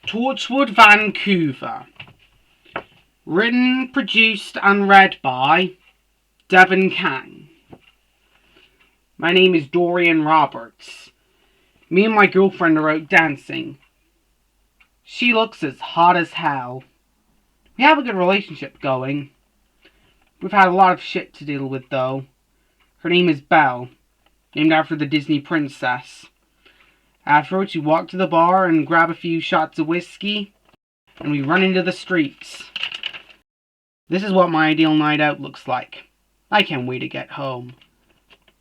Torchwood Vancouver. Written, produced and read by Devon Kang. My name is Dorian Roberts. Me and my girlfriend are out dancing. She looks as hot as hell. We have a good relationship going. We've had a lot of shit to deal with though. Her name is Belle, named after the Disney princess. Afterwards, we walk to the bar and grab a few shots of whiskey, and we run into the streets. This is what my ideal night out looks like. I can't wait to get home.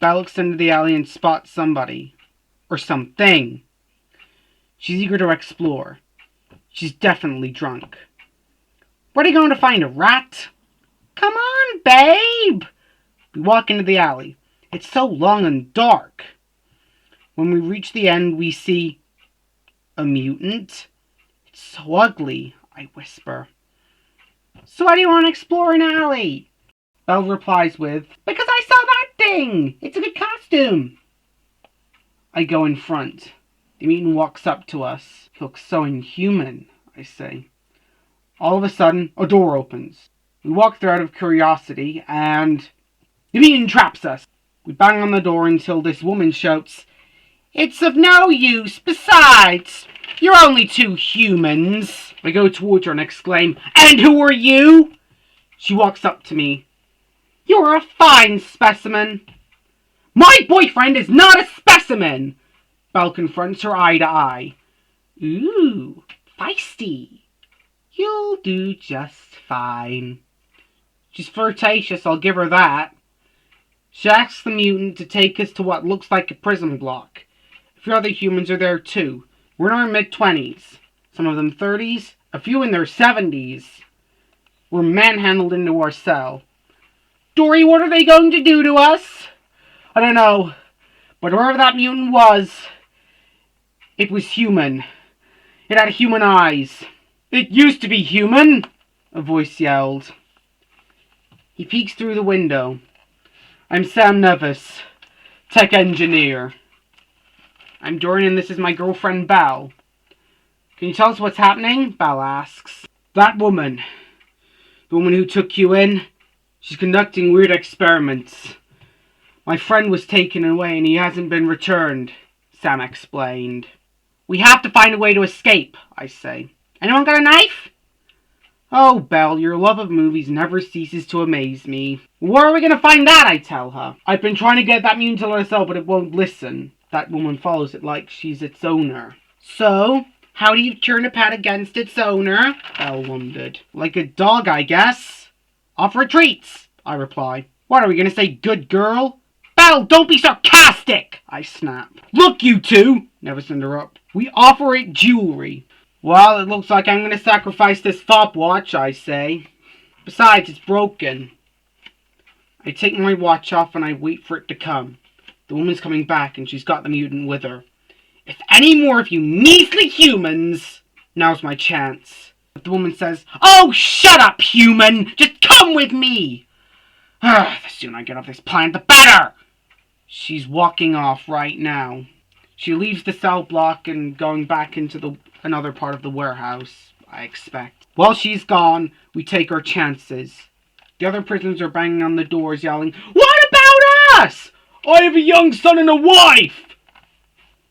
Belle looks into the alley and spots somebody. Or something. She's eager to explore. She's definitely drunk. What are you going to find, a rat? Come on, babe! We walk into the alley. It's so long and dark. When we reach the end, we see a mutant. It's so ugly, I whisper. So why do you want to explore an alley? Belle replies with, because I saw that thing! It's a good costume! I go in front. The mutant walks up to us. He looks so inhuman, I say. All of a sudden, a door opens. We walk through out of curiosity, and the mutant traps us. We bang on the door until this woman shouts, it's of no use. Besides, you're only two humans. I go towards her and exclaim, and who are you? She walks up to me. You're a fine specimen. My boyfriend is not a specimen. Belle confronts her eye to eye. Ooh, feisty. You'll do just fine. She's flirtatious, I'll give her that. She asks the mutant to take us to what looks like a prison block. A few other humans are there too. We're in our mid-20s. Some of them 30s. A few in their 70s. We're manhandled into our cell. Dory, what are they going to do to us? I don't know. But whoever that mutant was, it was human. It had human eyes. It used to be human, a voice yelled. He peeks through the window. I'm Sam Nevis, tech engineer. I'm Dorian and this is my girlfriend Belle. Can you tell us what's happening? Belle asks. That woman. The woman who took you in. She's conducting weird experiments. My friend was taken away and he hasn't been returned, Sam explained. We have to find a way to escape, I say. Anyone got a knife? Oh, Belle, your love of movies never ceases to amaze me. Where are we going to find that, I tell her. I've been trying to get that mutant to let us out, but it won't listen. That woman follows it like she's its owner. So, how do you turn a pet against its owner? Belle wondered. Like a dog, I guess. Offer treats, I reply. What, are we going to say good girl? Belle, don't be sarcastic, I snap. Look, you two, Nevis interrupts. We offer it jewelry. Well, it looks like I'm going to sacrifice this fob watch, I say. Besides, it's broken. I take my watch off and I wait for it to come. The woman's coming back and she's got the mutant with her. If any more of you measly humans... Now's my chance. But the woman says, oh, shut up, human! Just come with me! The sooner I get off this planet, the better! She's walking off right now. She leaves the cell block and going back into another part of the warehouse, I expect. While she's gone, we take our chances. The other prisoners are banging on the doors, yelling, what about us? I have a young son and a wife!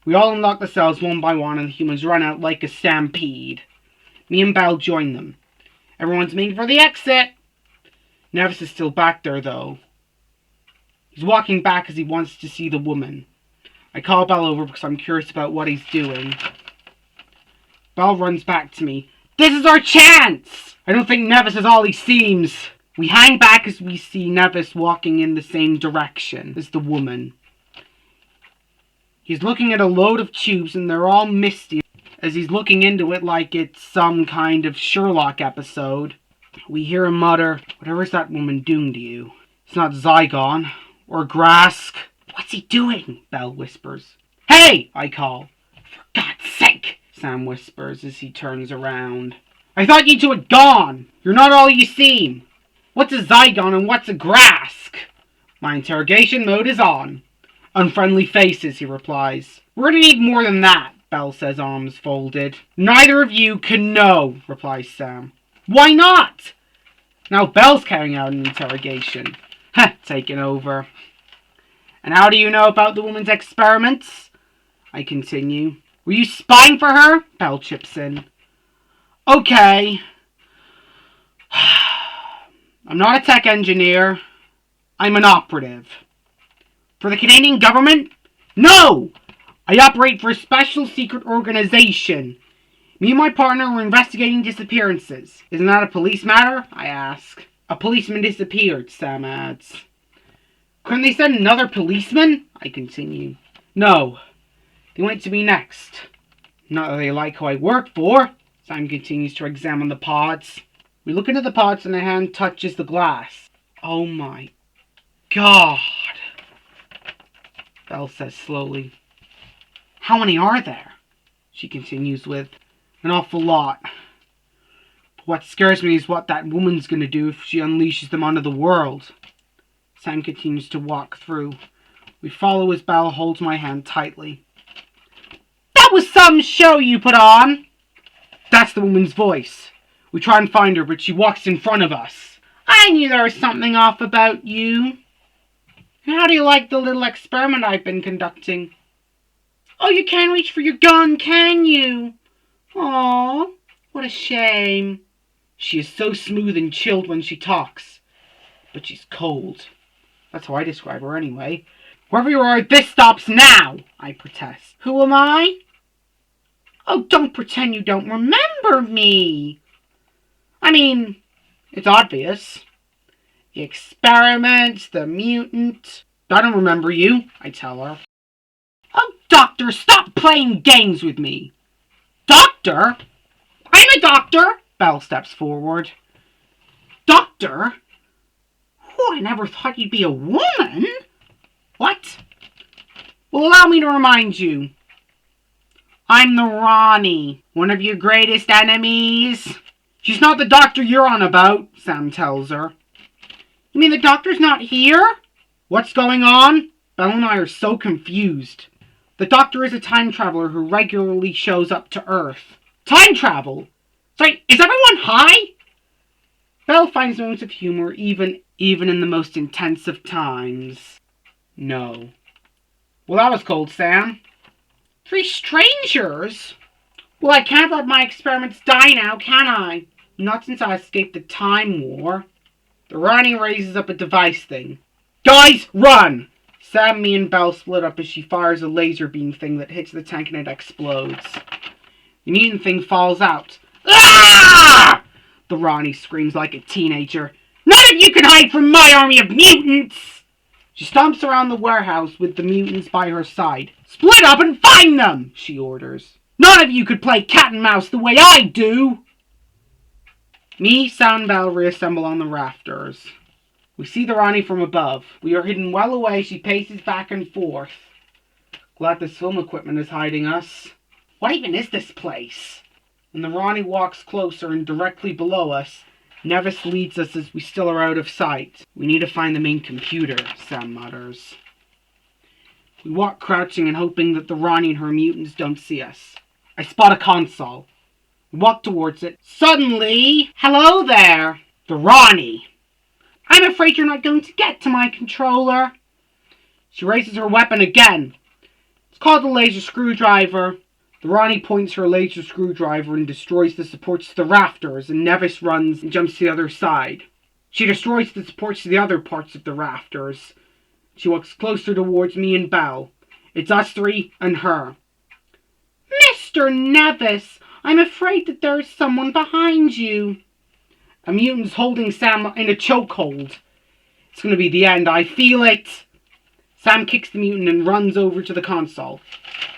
We all unlock the cells one by one and the humans run out like a stampede. Me and Belle join them. Everyone's making for the exit. Nevis is still back there, though. He's walking back as he wants to see the woman. I call Belle over because I'm curious about what he's doing. Belle runs back to me. This is our chance! I don't think Nevis is all he seems. We hang back as we see Nevis walking in the same direction as the woman. He's looking at a load of tubes and they're all misty as he's looking into it like it's some kind of Sherlock episode. We hear him mutter, whatever's that woman doing to you? It's not Zygon or Grask. What's he doing? Belle whispers. Hey! I call. For God's sake! Sam whispers as he turns around. I thought you two had gone! You're not all you seem! What's a Zygon and what's a Grask? My interrogation mode is on. Unfriendly faces, he replies. We're gonna need more than that, Belle says, arms folded. Neither of you can know, replies Sam. Why not? Now Belle's carrying out an interrogation. Taken over. And how do you know about the woman's experiments? I continue. Were you spying for her? Belle chips in. Okay. I'm not a tech engineer. I'm an operative. For the Canadian government? No! I operate for a special secret organization. Me and my partner were investigating disappearances. Isn't that a police matter? I ask. A policeman disappeared, Sam adds. Couldn't they send another policeman? I continue. No. They went to me next. Not that they like who I work for. Sam continues to examine the pods. We look into the pods and a hand touches the glass. Oh my God. Belle says slowly. How many are there? She continues with. An awful lot. But what scares me is what that woman's going to do if she unleashes them onto the world. Sam continues to walk through. We follow as Belle holds my hand tightly. That was some show you put on! That's the woman's voice. We try and find her, but she walks in front of us. I knew there was something off about you. How do you like the little experiment I've been conducting? Oh, you can't reach for your gun, can you? Aw, what a shame. She is so smooth and chilled when she talks. But she's cold. That's how I describe her anyway. Wherever you are, this stops now, I protest. Who am I? Oh, don't pretend you don't remember me. I mean, it's obvious. The experiment, the mutant. I don't remember you, I tell her. Oh, Doctor, stop playing games with me. Doctor? I'm a doctor. Belle steps forward. Doctor? Oh, I never thought you'd be a woman. What? Well, allow me to remind you. I'm the Ronnie, one of your greatest enemies. She's not the doctor you're on about, Sam tells her. You mean the doctor's not here? What's going on? Belle and I are so confused. The doctor is a time traveler who regularly shows up to Earth. Time travel? Sorry, is everyone high? Belle finds moments of humor even in the most intense of times. No. Well, that was cold, Sam. 3 strangers? Well, I can't let my experiments die now, can I? Not since I escaped the Time War. The Ronnie raises up a device thing. Guys, run! Sam, me, and Belle split up as she fires a laser beam thing that hits the tank and it explodes. The mutant thing falls out. Ah! The Ronnie screams like a teenager. None of you can hide from my army of mutants! She stomps around the warehouse with the mutants by her side. Split up and find them, she orders. None of you could play cat and mouse the way I do! Me, Sam, and Belle reassemble on the rafters. We see the Ronnie from above. We are hidden well away. She paces back and forth. Glad this film equipment is hiding us. What even is this place? When the Ronnie walks closer and directly below us, Nevis leads us as we still are out of sight. We need to find the main computer, Sam mutters. We walk crouching and hoping that the Ronnie and her mutants don't see us. I spot a console. We walk towards it. Suddenly, hello there, the Ronnie. I'm afraid you're not going to get to my controller. She raises her weapon again. It's called the laser screwdriver. The Ronnie points her laser screwdriver and destroys the supports to the rafters, and Nevis runs and jumps to the other side. She destroys the supports to the other parts of the rafters. She walks closer towards me and Belle. It's us 3 and her. Mr. Nevis, I'm afraid that there is someone behind you. A mutant's holding Sam in a chokehold. It's going to be the end. I feel it. Sam kicks the mutant and runs over to the console.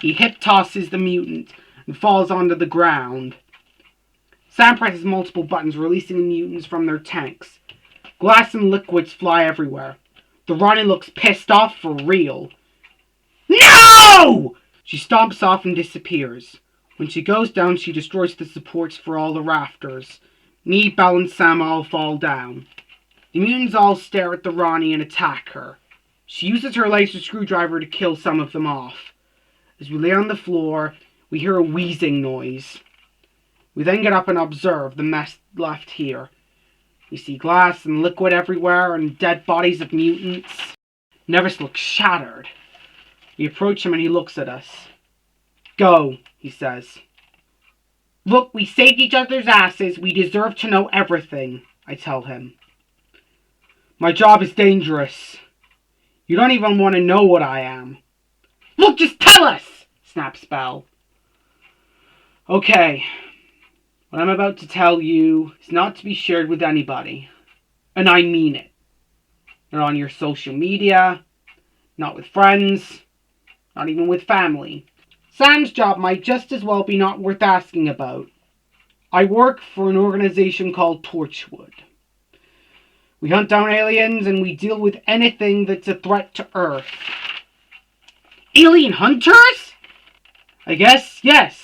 He hip tosses the mutant and falls onto the ground. Sam presses multiple buttons, releasing the mutants from their tanks. Glass and liquids fly everywhere. The Ronnie looks pissed off for real. No! She stomps off and disappears. When she goes down, she destroys the supports for all the rafters. Me, Belle, and Sam all fall down. The mutants all stare at the Ronnie and attack her. She uses her laser screwdriver to kill some of them off. As we lay on the floor, we We hear a wheezing noise. We then get up and observe the mess left here. We see glass and liquid everywhere and dead bodies of mutants. Nevis looks shattered. We approach him and he looks at us. Go, he says. Look, we saved each other's asses. We deserve to know everything, I tell him. My job is dangerous. You don't even want to know what I am. Look, just tell us, snaps Belle. Okay, what I'm about to tell you is not to be shared with anybody. And I mean it. Not on your social media, not with friends, not even with family. Sam's job might just as well be not worth asking about. I work for an organization called Torchwood. We hunt down aliens and we deal with anything that's a threat to Earth. Alien hunters? I guess, yes.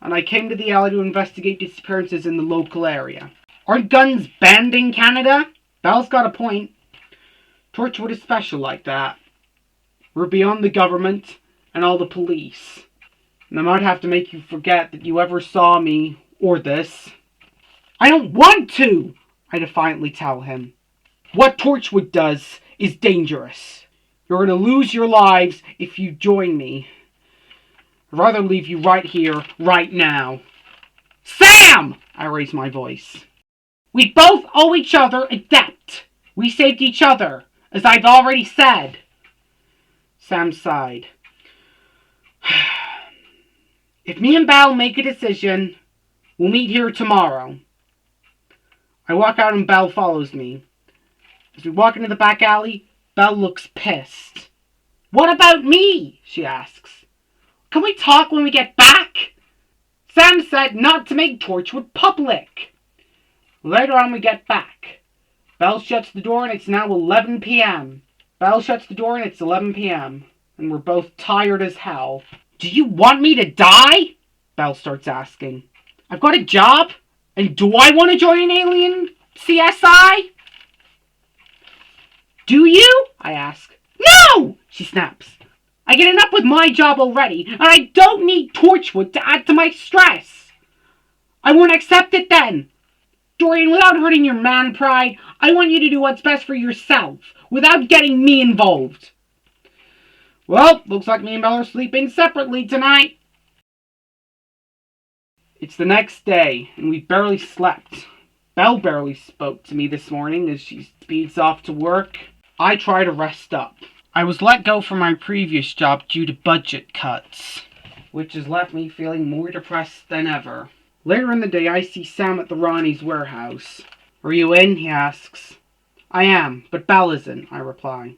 And I came to the alley to investigate disappearances in the local area. Aren't guns banned in Canada? Belle's got a point. Torchwood is special like that. We're beyond the government and all the police. And I might have to make you forget that you ever saw me or this. I don't want to, I defiantly tell him. What Torchwood does is dangerous. You're going to lose your lives if you join me. I'd rather leave you right here, right now. Sam! I raise my voice. We both owe each other a debt. We saved each other, as I've already said. Sam sighed. If me and Belle make a decision, we'll meet here tomorrow. I walk out and Belle follows me. As we walk into the back alley, Belle looks pissed. What about me? She asks. Can we talk when we get back? Sam said not to make Torchwood public. Later on we get back. Belle shuts the door and it's now 11 p.m. Belle shuts the door and it's 11 p.m. And we're both tired as hell. Do you want me to die? Belle starts asking. I've got a job, and do I want to join an alien CSI? Do you? I ask. No! She snaps. I get enough with my job already, and I don't need Torchwood to add to my stress. I won't accept it then. Dorian, without hurting your man pride, I want you to do what's best for yourself, without getting me involved. Well, looks like me and Belle are sleeping separately tonight. It's the next day, and we barely slept. Belle barely spoke to me this morning as she speeds off to work. I try to rest up. I was let go from my previous job due to budget cuts, which has left me feeling more depressed than ever. Later in the day, I see Sam at the Ronnie's warehouse. Are you in? He asks. I am, but Belle isn't, I reply.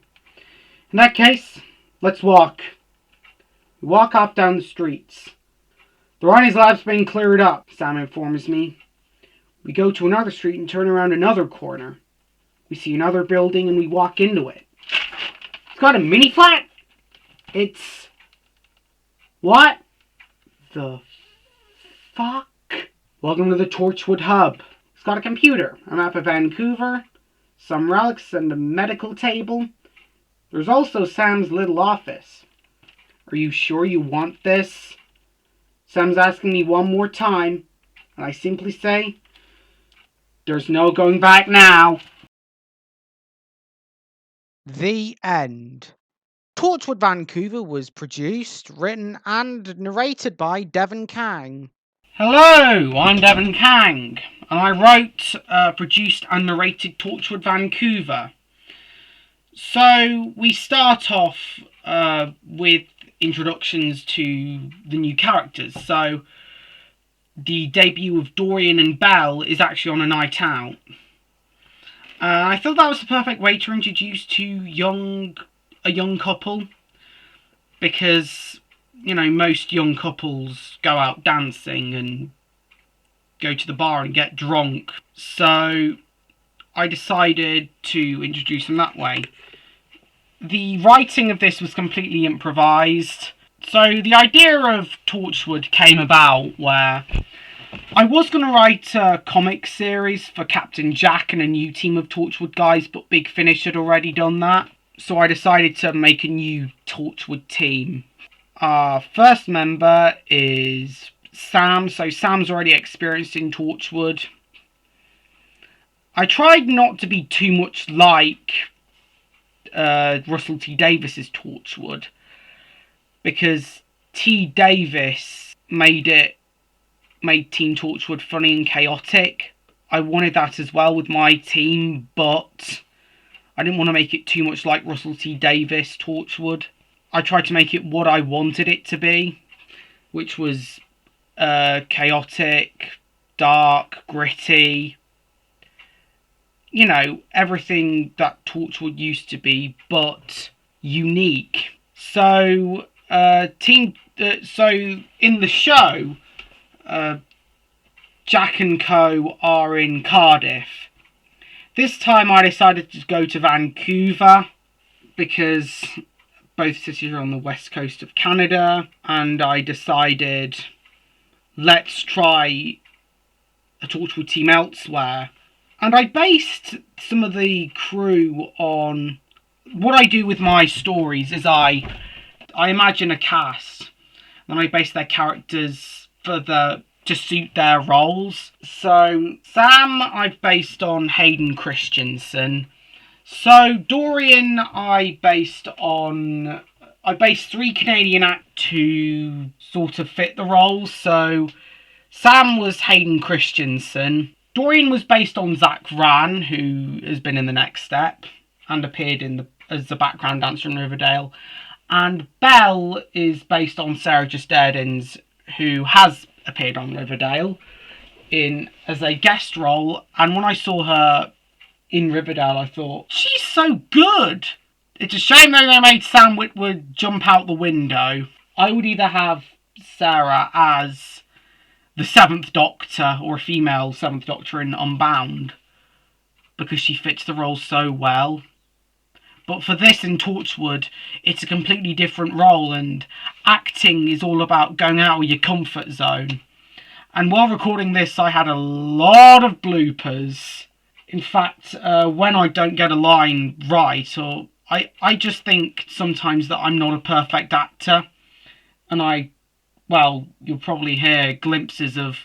In that case, let's walk. We walk off down the streets. The Ronnie's lab's been cleared up, Sam informs me. We go to another street and turn around another corner. We see another building and we walk into it. It's got a mini flat. It's... What the fuck? Welcome to the Torchwood Hub. It's got a computer, a map of Vancouver, some relics and a medical table. There's also Sam's little office. Are you sure you want this? Sam's asking me one more time, and I simply say, there's no going back now. The end. Torchwood Vancouver was produced, written, and narrated by Devon Kang. Hello, I'm Devon Kang, and I wrote, produced, and narrated Torchwood Vancouver. So, we start off with introductions to the new characters. So, the debut of Dorian and Belle is actually on a night out. I thought that was the perfect way to introduce a young couple, because, you know, most young couples go out dancing and go to the bar and get drunk. So, I decided to introduce them that way. The writing of this was completely improvised. So the idea of Torchwood came about where I was going to write a comic series for Captain Jack and a new team of Torchwood guys, but Big Finish had already done that. So I decided to make a new Torchwood team. Our first member is Sam. So Sam's already experienced in Torchwood. I tried not to be too much like Russell T Davis's Torchwood, because T Davis made Team Torchwood funny and chaotic. I wanted that as well with my team, but I didn't want to make it too much like Russell T Davis Torchwood. I tried to make it what I wanted it to be, which was chaotic, dark, gritty. You know, everything that Torchwood used to be, but unique. So, in the show, Jack and Co are in Cardiff. This time I decided to go to Vancouver because both cities are on the west coast of Canada, and I decided, let's try a Torchwood team elsewhere. And I based some of the crew on what I do with my stories is I imagine a cast, and I base their characters to suit their roles. So Sam I've based on Hayden Christensen. So Dorian I based 3 Canadian actors to sort of fit the roles. So Sam was Hayden Christensen. Dorian was based on Zach Ran, who has been in The Next Step and appeared as the background dancer in Riverdale. And Belle is based on Sarah Justerdins, who has appeared on Riverdale as a guest role. And when I saw her in Riverdale, I thought, she's so good! It's a shame though they made Sam Witwer jump out the window. I would either have Sarah as the 7th Doctor or a female 7th Doctor in Unbound, because she fits the role so well. But for this in Torchwood, it's a completely different role, and acting is all about going out of your comfort zone. And while recording this, I had a lot of bloopers. In fact, when I don't get a line right, or I just think sometimes that I'm not a perfect actor, and you'll probably hear glimpses of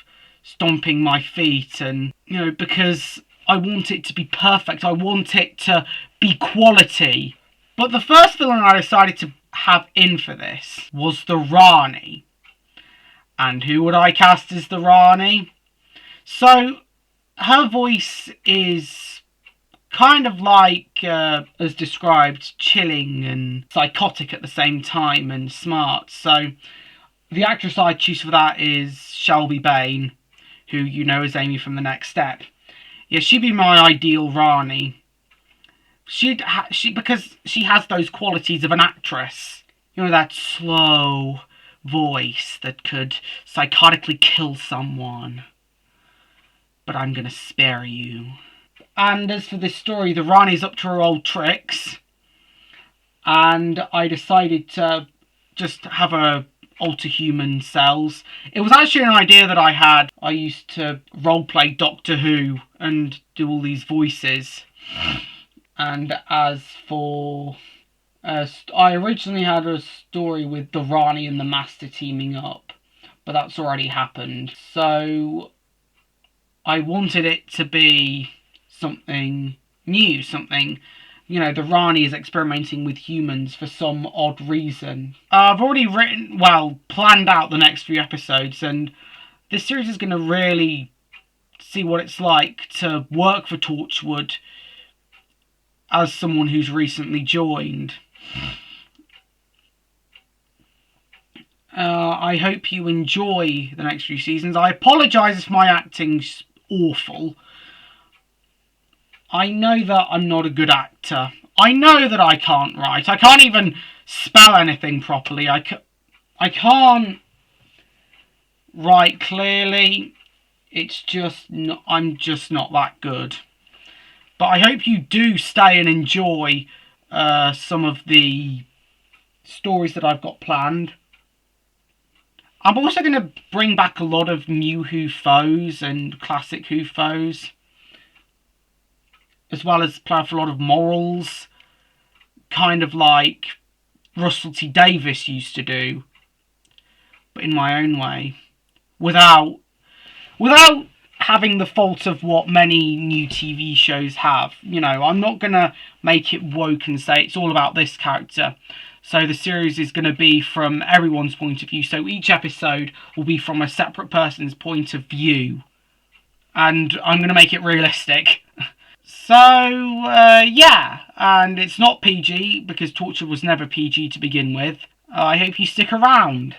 stomping my feet, and, because I want it to be perfect. I want it to be quality. But the first villain I decided to have in for this was the Rani. And who would I cast as the Rani? So, her voice is kind of like, as described, chilling and psychotic at the same time, and smart. So the actress I choose for that is Shelby Bain, who you know is Amy from The Next Step. Yeah, she'd be my ideal Rani. Because she has those qualities of an actress. That slow voice that could psychotically kill someone. But I'm gonna spare you. And as for this story, the Rani's up to her old tricks. And I decided to just have her alter human cells. It was actually an idea that I had. I used to roleplay Doctor Who and do all these voices. And as for... I originally had a story with the Rani and the Master teaming up, but that's already happened. So I wanted it to be something new, something... the Rani is experimenting with humans for some odd reason. I've already planned out the next few episodes, and this series is going to really see what it's like to work for Torchwood as someone who's recently joined. I hope you enjoy the next few seasons. I apologise if my acting's awful. I know that I'm not a good actor. I know that I can't write. I can't even spell anything properly. I can't write clearly. It's just I'm just not that good. But I hope you do stay and enjoy some of the stories that I've got planned. I'm also going to bring back a lot of new Who foes and classic Who foes, as well as play off a lot of morals, kind of like Russell T Davies used to do but in my own way, without having the fault of what many new TV shows have. You know, I'm not going to make it woke and say it's all about this character. So the series is going to be from everyone's point of view. So each episode will be from a separate person's point of view. And I'm going to make it realistic. So, yeah. And it's not PG, because Torchwood was never PG to begin with. I hope you stick around.